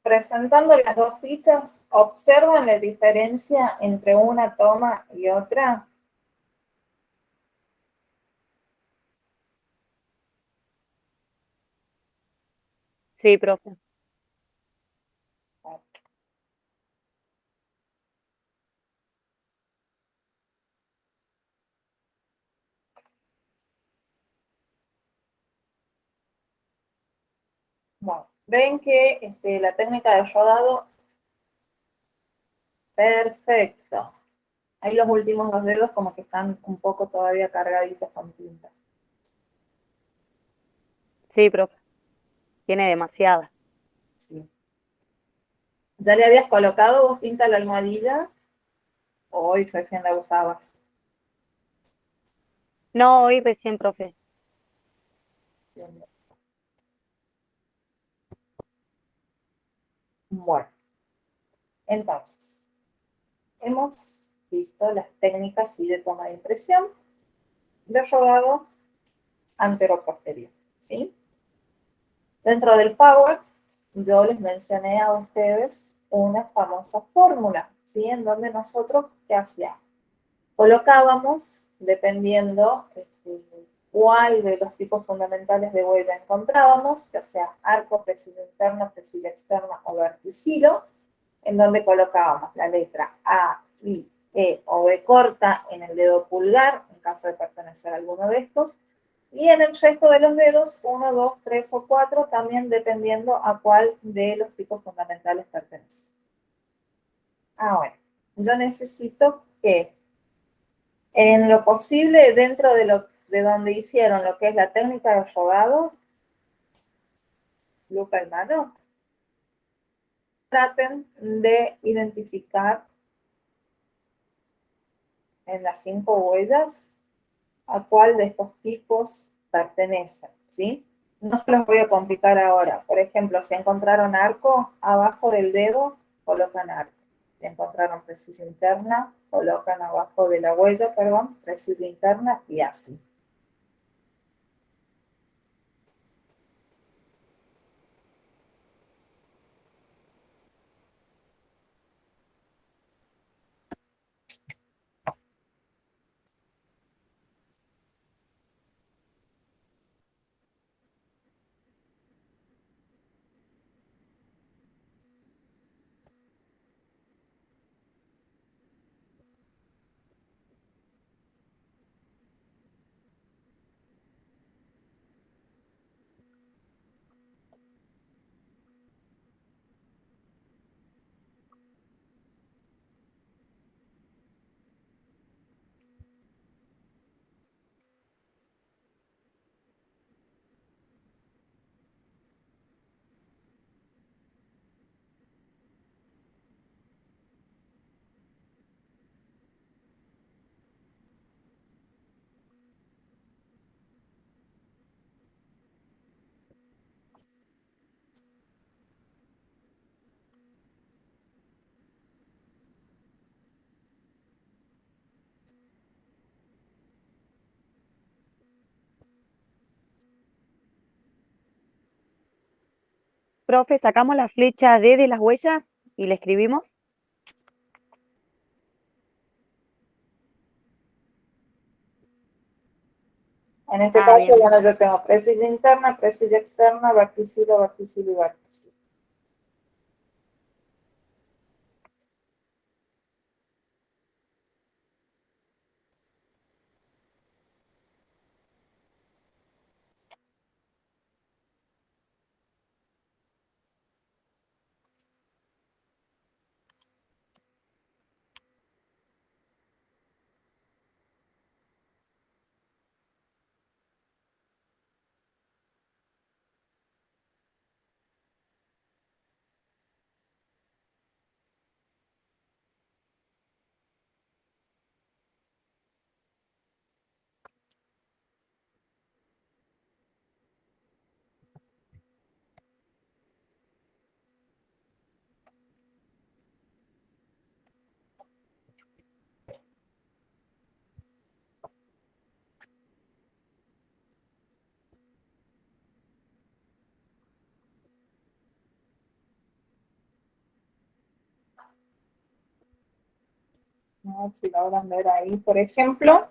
Presentando las dos fichas, ¿observan la diferencia entre una toma y otra? Sí, profe. Bueno, ven que la técnica de rodado, perfecto. Ahí los últimos dos dedos como que están un poco todavía cargaditos con tinta. Sí, profe. Tiene demasiada. Sí. ¿Ya le habías colocado vos tinta a la almohadilla? ¿O hoy recién la usabas? No, hoy recién, profe. Bien. Bueno, entonces, hemos visto las técnicas de toma de impresión, de rodado antero-posterior, ¿sí? Dentro del Power, yo les mencioné a ustedes una famosa fórmula, ¿sí? En donde nosotros, ¿qué hacíamos? Colocábamos, dependiendo cuál de los tipos fundamentales de huella encontrábamos, ya sea arco, presilla interna, presilla externa o verticilo, en donde colocábamos la letra A, I, E o B corta en el dedo pulgar, en caso de pertenecer a alguno de estos, y en el resto de los dedos, 1, 2, 3 o 4, también dependiendo a cuál de los tipos fundamentales pertenece. Ahora, yo necesito que en lo posible, dentro de donde hicieron lo que es la técnica de rodado, lupa en mano, traten de identificar en las 5 huellas a cuál de estos tipos pertenecen, ¿sí? No se los voy a complicar ahora. Por ejemplo, si encontraron arco, abajo del dedo colocan arco. Si encontraron precisión interna, colocan abajo de la huella, perdón, precisión interna y así. Profe, sacamos la flecha D de las huellas y le escribimos. En este Ah, caso, bien. bueno, yo tengo precisión interna, precisión externa, verticilo, verticilo y verticilo. A ver si logran ver ahí, por ejemplo.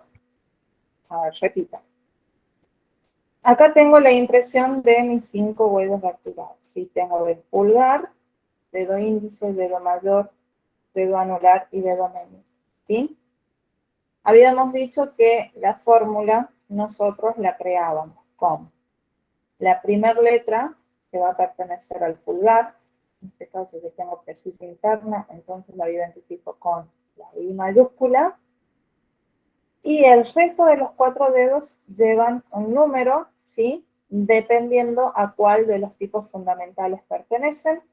A ver, repita. Acá tengo la impresión de mis 5 huellas dactilares. Sí, tengo del pulgar, dedo índice, dedo mayor, dedo anular y dedo medio. ¿Sí? Habíamos dicho que la fórmula nosotros la creábamos con la primera letra que va a pertenecer al pulgar. En este caso yo tengo precisión interna, entonces la identifico con la I mayúscula. Y el resto de los 4 dedos llevan un número, ¿sí? Dependiendo a cuál de los tipos fundamentales pertenecen.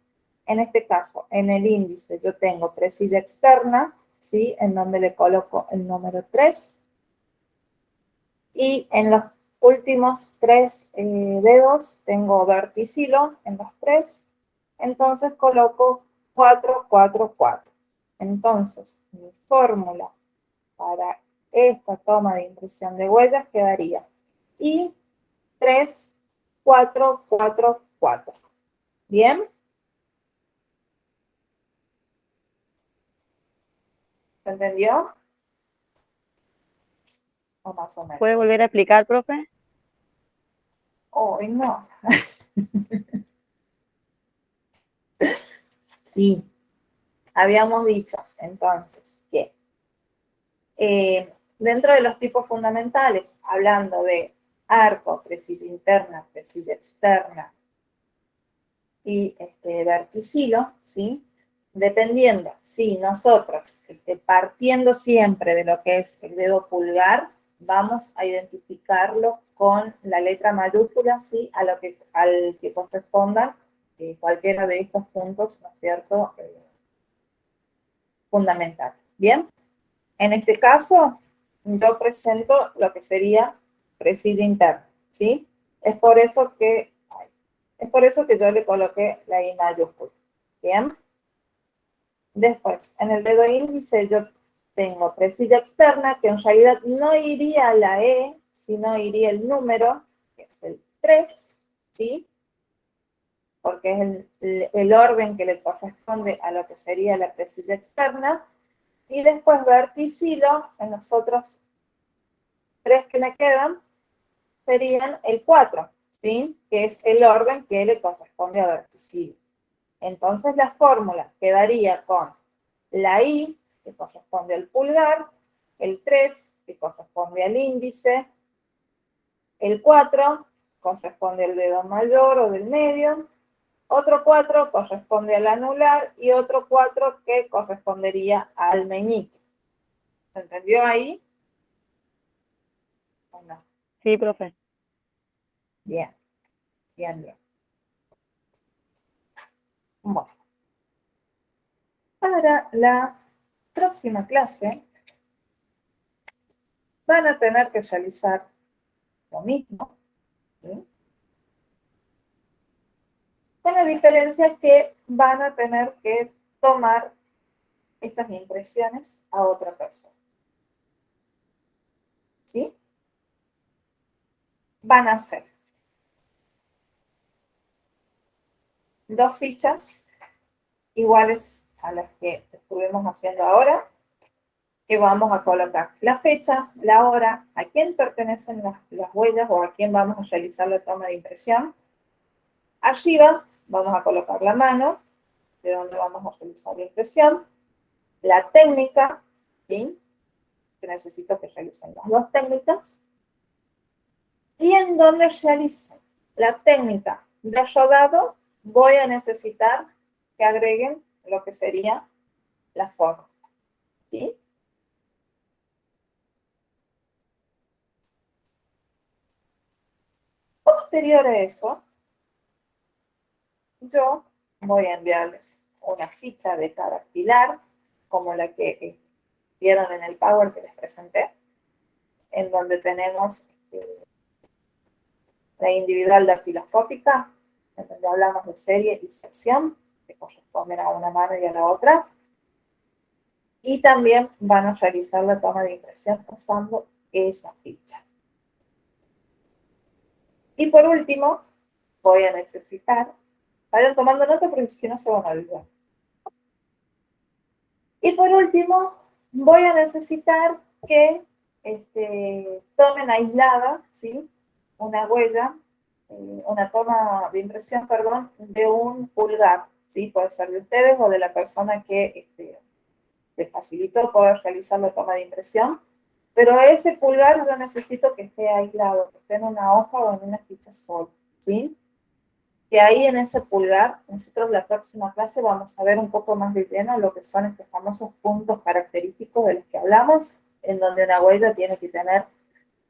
En este caso, en el índice yo tengo precisión externa, ¿sí? En donde le coloco el número 3. Y en los últimos 3 dedos tengo verticilo en los 3. Entonces coloco 4, 4, 4. Entonces, mi fórmula para esta toma de impresión de huellas quedaría I 3, 4, 4, 4. ¿Bien? ¿Se entendió? O más o menos. ¿Puede volver a explicar, profe? Hoy no. Sí. Habíamos dicho entonces que dentro de los tipos fundamentales, hablando de arco, precisión interna, precisión externa y verticilo, ¿sí? Dependiendo, si nosotros, partiendo siempre de lo que es el dedo pulgar, vamos a identificarlo con la letra mayúscula, ¿sí? Al que correspondan cualquiera de estos puntos, ¿no es cierto? Fundamental. ¿Bien? En este caso, yo presento lo que sería precisión interna, ¿sí? Es por eso que yo le coloqué la I mayúscula. Bien. Después, en el dedo índice yo tengo presilla externa, que en realidad no iría la E, sino iría el número, que es el 3, ¿sí? Porque es el orden que le corresponde a lo que sería la presilla externa. Y después verticilo, en los otros 3 que me quedan, serían el 4, ¿sí? Que es el orden que le corresponde a verticilo. Entonces la fórmula quedaría con la I, que corresponde al pulgar, el 3, que corresponde al índice, el 4 corresponde al dedo mayor o del medio, otro 4 corresponde al anular y otro 4 que correspondería al meñique. ¿Se entendió ahí? ¿O no? Sí, profe. Bien, bien, bien. Bueno, para la próxima clase van a tener que realizar lo mismo, ¿sí? Con la diferencia que van a tener que tomar estas impresiones a otra persona. ¿Sí? Van a ser 2 fichas iguales a las que estuvimos haciendo ahora, que vamos a colocar la fecha, la hora, a quién pertenecen las huellas o a quién vamos a realizar la toma de impresión. Arriba vamos a colocar la mano, de donde vamos a realizar la impresión, la técnica, ¿sí? Que necesito que realicen las 2 técnicas, y en donde realicen la técnica de rodado, voy a necesitar que agreguen lo que sería la forma, ¿sí? Posterior a eso, yo voy a enviarles una ficha de cada pilar, como la que vieron en el Power que les presenté, en donde tenemos la individual dactiloscópica, en donde hablamos de serie y sección, que corresponden a una mano y a la otra. Y también van a realizar la toma de impresión usando esa ficha. Y por último, voy a necesitar, vayan tomando nota porque si no se van a olvidar. Y por último, voy a necesitar que tomen aislada, ¿sí? Una huella, una toma de impresión, perdón, de un pulgar, ¿sí? Puede ser de ustedes o de la persona que les facilitó poder realizar la toma de impresión. Pero ese pulgar yo necesito que esté aislado, que esté en una hoja o en una ficha sola, ¿sí? Que ahí en ese pulgar, nosotros la próxima clase vamos a ver un poco más de lleno lo que son estos famosos puntos característicos de los que hablamos, en donde una huella tiene que tener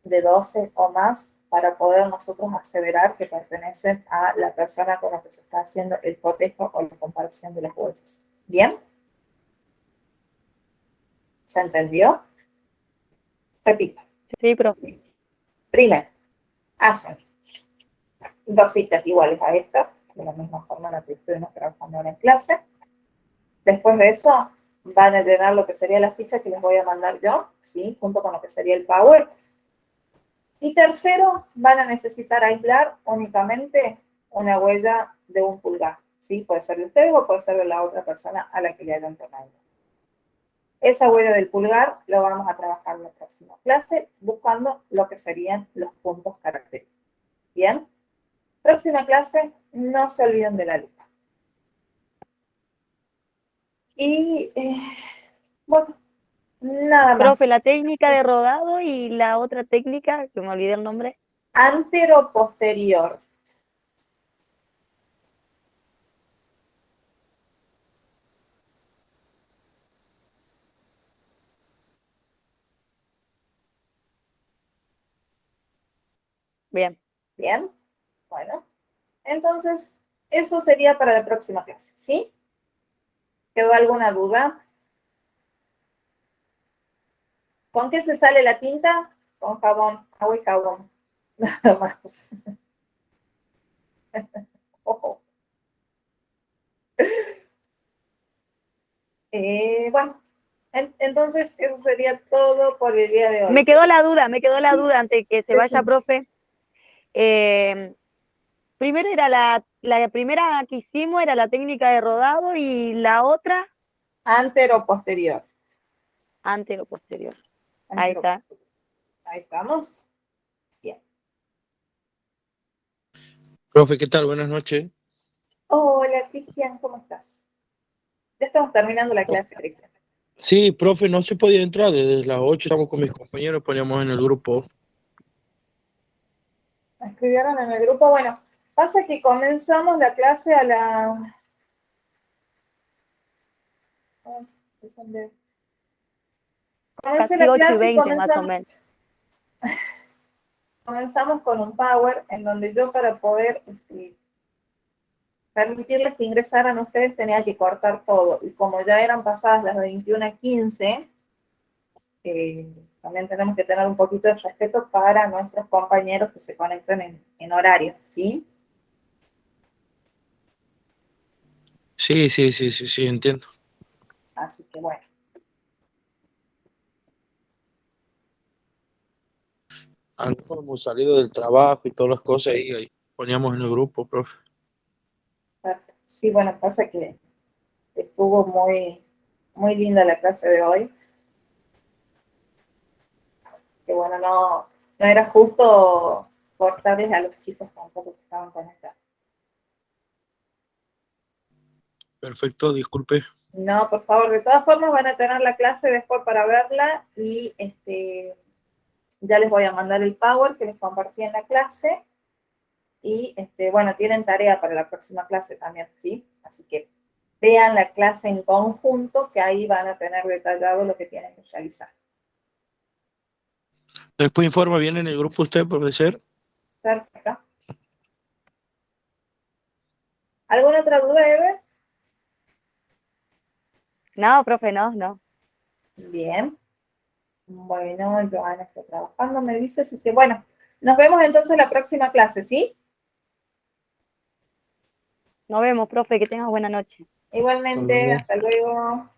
de 12 o más para poder nosotros aseverar que pertenecen a la persona con la que se está haciendo el cotejo o la comparación de las huellas. ¿Bien? ¿Se entendió? Repito. Sí, profe. Primero, hacen 2 fichas iguales a esta, de la misma forma en la que estuvimos trabajando ahora en clase. Después de eso, van a llenar lo que sería la ficha que les voy a mandar yo, ¿sí? Junto con lo que sería el Power. Y tercero, van a necesitar aislar únicamente una huella de un pulgar, ¿sí? Puede ser de ustedes o puede ser de la otra persona a la que le hayan tomado. Esa huella del pulgar lo vamos a trabajar en la próxima clase, buscando lo que serían los puntos característicos. ¿Bien? Próxima clase, no se olviden de la lupa. Y, bueno, nada más. Profe, la técnica de rodado y la otra técnica, que me olvidé el nombre. Antero-posterior. Bien. Bien, bueno. Entonces, eso sería para la próxima clase, ¿sí? ¿Quedó alguna duda? ¿Con qué se sale la tinta? Con jabón, agua y jabón. Nada más. Ojo. Bueno, entonces eso sería todo por el día de hoy. Me quedó la duda antes de que se vaya, Decime. profe. Primero era la primera que hicimos era la técnica de rodado y la otra Antero posterior. antero posterior. Ahí Antero- está. Ahí estamos. Bien. Profe, ¿qué tal? Buenas noches. Hola, Cristian, ¿cómo estás? Ya estamos terminando la clase, Cristian. Sí, profe, no se podía entrar. Desde las 8 estamos con mis compañeros, poníamos en el grupo. ¿Me escribieron en el grupo? Bueno, pasa que comenzamos la clase a la... Comencé Casi la 8 y clase y 20 más o menos. comenzamos con un Power en donde yo para poder permitirles que ingresaran ustedes tenía que cortar todo. Y como ya eran pasadas las 21:15, también tenemos que tener un poquito de respeto para nuestros compañeros que se conectan en horario, ¿sí? Sí, entiendo. Así que bueno. Algunos hemos salido del trabajo y todas las cosas y ahí poníamos en el grupo, profe. Perfecto. Sí, bueno, pasa que estuvo muy, muy linda la clase de hoy. Que bueno, no era justo cortarles a los chicos tampoco que estaban conectados. Perfecto, disculpe. No, por favor, de todas formas van a tener la clase después para verla y ya les voy a mandar el Power que les compartí en la clase y bueno, tienen tarea para la próxima clase también, ¿sí? Así que vean la clase en conjunto que ahí van a tener detallado lo que tienen que realizar. Después informa bien en el grupo usted, profesor. Perfecto. ¿Alguna otra duda, Eve? No, profe, no. Bien. Bueno, Joana está trabajando, me dice, así que bueno, nos vemos entonces en la próxima clase, ¿sí? Nos vemos, profe, que tengas buena noche. Igualmente, luego. hasta luego.